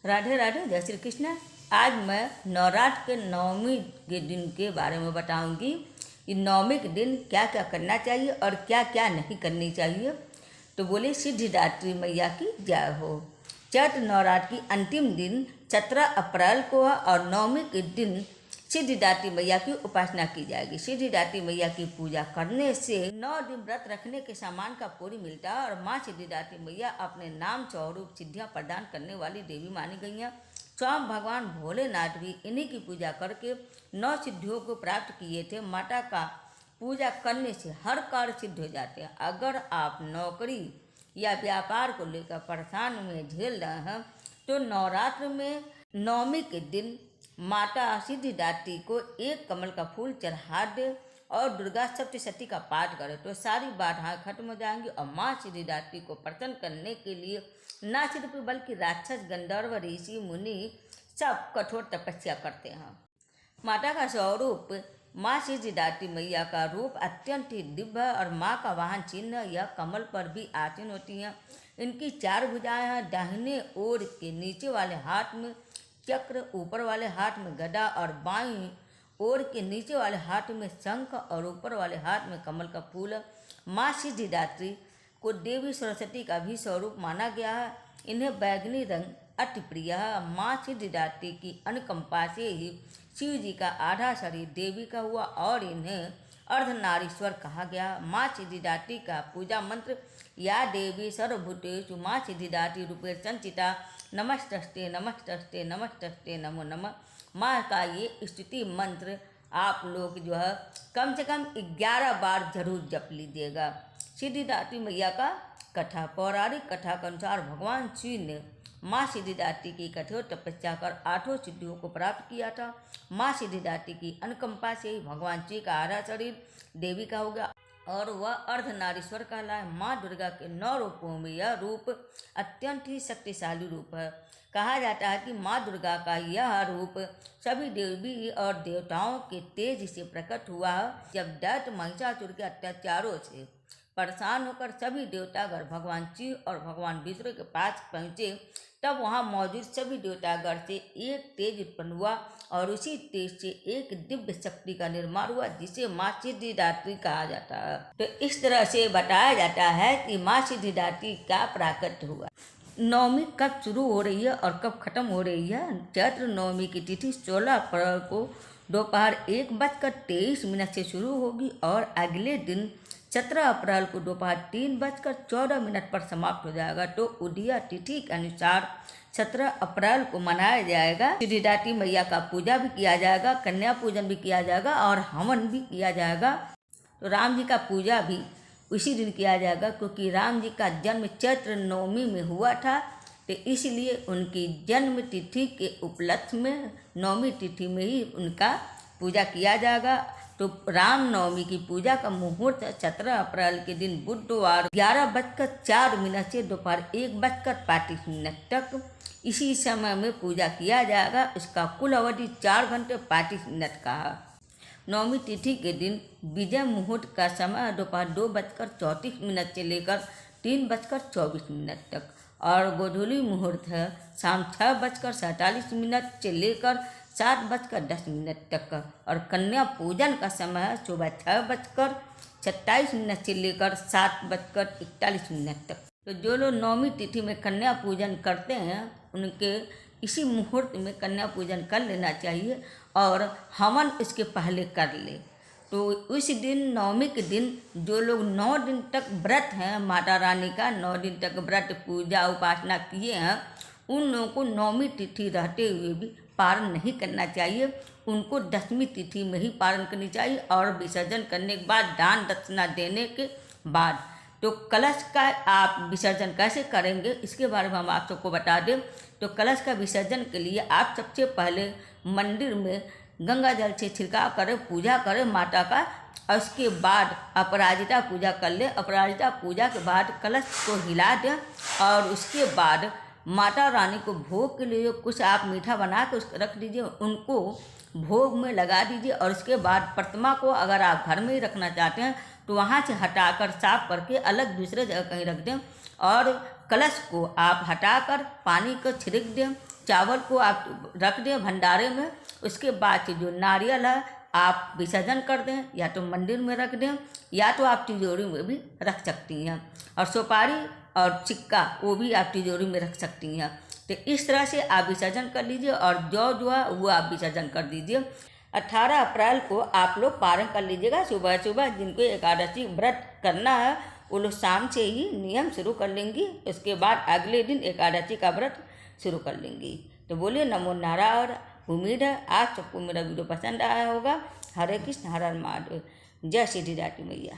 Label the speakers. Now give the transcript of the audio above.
Speaker 1: राधे राधे, जय श्री कृष्ण। आज मैं नवरात्र के नवमी के दिन के बारे में बताऊंगी कि नवमी के दिन क्या क्या करना चाहिए और क्या क्या नहीं करनी चाहिए। तो बोले सिद्धिदात्री मैया की जय हो। चैत्र नवरात्र की अंतिम दिन 17 अप्रैल को है और नवमी के दिन सिद्धिदात्री मैया की उपासना की जाएगी। सिद्धिदात्री मैया की पूजा करने से 9 दिन व्रत रखने के सामान का पूरी मिलता है और माँ सिद्धिदात्री मैया अपने नाम स्वरूप सिद्धियाँ प्रदान करने वाली देवी मानी गई हैं। स्वयं भगवान भोलेनाथ भी इन्हीं की पूजा करके 9 सिद्धियों को प्राप्त किए थे। माता का पूजा करने से हर कार्य सिद्ध हो जाते हैं। अगर आप नौकरी या व्यापार को लेकर परेशान में झेल रहे हैं तो नवरात्र में नवमी के दिन माता सिद्धिदात्री को एक कमल का फूल चढ़ा दे और दुर्गा सप्तशती का पाठ करे तो सारी बाधाएं खत्म हो जाएंगी। और माँ सिद्धिदात्री को प्रसन्न करने के लिए न सिर्फ बल्कि राक्षस, गंधर्व, ऋषि, मुनि सब कठोर तपस्या करते हैं। माता का स्वरूप माँ सिद्धिदात्री मैया का रूप अत्यंत ही दिव्य है और माँ का वाहन चिन्ह यह कमल पर भी आसीन होती हैं। इनकी 4 भुजाएं हैं। दाहिने ओर के नीचे वाले हाथ में चक्र, ऊपर वाले हाथ में गदा और बाईं ओर के नीचे वाले हाथ में शंख और ऊपर वाले हाथ में कमल का फूल है। माँ सिद्धिदात्री को देवी सरस्वती का भी स्वरूप माना गया है। इन्हें बैगनी रंग अति प्रिय है। माँ सिद्धिदात्री की अनुकंपा से ही शिव जी का आधा शरीर देवी का हुआ और इन्हें अर्धनारीश्वर कहा गया। माँ सिद्धिदात्री का पूजा मंत्र या देवी सर्वभूतेषु माँ सिद्धिदात्री रूपे संचिता नमस्तस्ते नमस्तस्ते नमस्तस्ते नमो नमः। माँ का ये स्तुति मंत्र आप लोग जो है कम से कम 11 बार जरूर जप लीजिएगा। सिद्धिदात्री मैया का कथा। पौराणिक कथा के अनुसार भगवान शिव ने माँ सिद्धिदात्री की कठोर तपस्या कर 8 सिद्धियों को प्राप्त किया था। माँ सिद्धिदात्री की अनुकंपा से ही भगवान शिव का आधा शरीर देवी का हो गया और वह अर्धनारीश्वर कहलाए। माँ दुर्गा के 9 रूपों में यह रूप अत्यंत ही शक्तिशाली रूप है। कहा जाता है कि माँ दुर्गा का यह रूप सभी देवी और देवताओं के तेज से प्रकट हुआ है। जब दैत्य महिषासुर के अत्याचारों से परेशान होकर सभी देवतागण भगवान शिव और भगवान विष्णु के पास पहुँचे तब वहाँ मौजूद सभी देवतागण से एक तेज उत्पन्न हुआ और उसी तेज से एक दिव्य शक्ति का निर्माण हुआ जिसे माँ सिद्धिदात्री कहा जाता है। तो इस तरह से बताया जाता है कि माँ सिद्धिदात्री का प्राकट्य हुआ। नवमी कब शुरू हो रही है और कब खत्म हो रही है। चैत्र नवमी की तिथि 16 अप्रैल को दोपहर 1:23 से शुरू होगी और अगले दिन 17 अप्रैल को दोपहर 3:14 पर समाप्त हो जाएगा। तो उदया तिथि के अनुसार 17 अप्रैल को मनाया जाएगा। सिद्धिदात्री मैया का पूजा भी किया जाएगा, कन्या पूजन भी किया जाएगा और हवन भी किया जाएगा। तो राम जी का पूजा भी उसी दिन किया जाएगा क्योंकि राम जी का जन्म चैत्र नवमी में हुआ था। तो इसलिए उनकी जन्म तिथि के उपलक्ष्य में नवमी तिथि में ही उनका पूजा किया जाएगा। तो राम नवमी की पूजा का मुहूर्त 17 अप्रैल के दिन बुधवार 11:04 से दोपहर 1:35 तक इसी समय में पूजा किया जाएगा। इसका कुल अवधि 4 घंटे 35 मिनट का है। नवमी तिथि के दिन विजय मुहूर्त का समय दोपहर 2:34 से लेकर 3:24 तक और गोधूली मुहूर्त है शाम 6:47 से लेकर 7:10 तक और कन्या पूजन का समय है सुबह 6:27 से लेकर 7:41 तक। तो जो लोग नवमी तिथि में कन्या पूजन करते हैं उनके इसी मुहूर्त में कन्या पूजन कर लेना चाहिए और हवन इसके पहले कर ले। तो उस दिन नवमी के दिन जो लोग 9 दिन तक व्रत हैं माता रानी का 9 दिन तक व्रत पूजा उपासना किए हैं उन लोगों को नवमी तिथि रहते हुए भी पारण नहीं करना चाहिए। उनको 10वीं तिथि में ही पारण करनी चाहिए और विसर्जन करने के बाद दान दक्षिणा देने के बाद। तो कलश का आप विसर्जन कैसे करेंगे इसके बारे में हम आप सबको बता दें। तो कलश का विसर्जन के लिए आप सबसे पहले मंदिर में गंगा जल से छिड़काव करें, पूजा करें माता का और उसके बाद अपराजिता पूजा कर लें। अपराजिता पूजा के बाद कलश को हिला दें और उसके बाद माता रानी को भोग के लिए कुछ आप मीठा बना के उसको रख दीजिए, उनको भोग में लगा दीजिए और उसके बाद प्रतिमा को अगर आप घर में ही रखना चाहते हैं तो वहाँ से हटाकर साफ करके अलग दूसरे जगह कहीं रख दें और कलश को आप हटाकर पानी को छिड़क दें चावल को आप रख दें भंडारे में। उसके बाद से जो नारियल है आप विसर्जन कर दें, या तो मंदिर में रख दें या तो आप तिजोरी में भी रख सकती हैं। और सुपारी और सिक्का वो भी आप तिजोरी में रख सकती हैं। तो इस तरह से आप विसर्जन कर लीजिए और जो है वो आप विसर्जन कर दीजिए। 18 अप्रैल को आप लोग पारण कर लीजिएगा सुबह सुबह। जिनको एकादशी व्रत करना है वो लोग शाम से ही नियम शुरू कर लेंगी, उसके बाद अगले दिन एकादशी का व्रत शुरू कर लेंगी। तो बोलिए नमो नारायण। उम्मीद है आप सबको मेरा वीडियो पसंद आया होगा। हरे कृष्ण हर हर महादेव। जय श्री राटी मैया।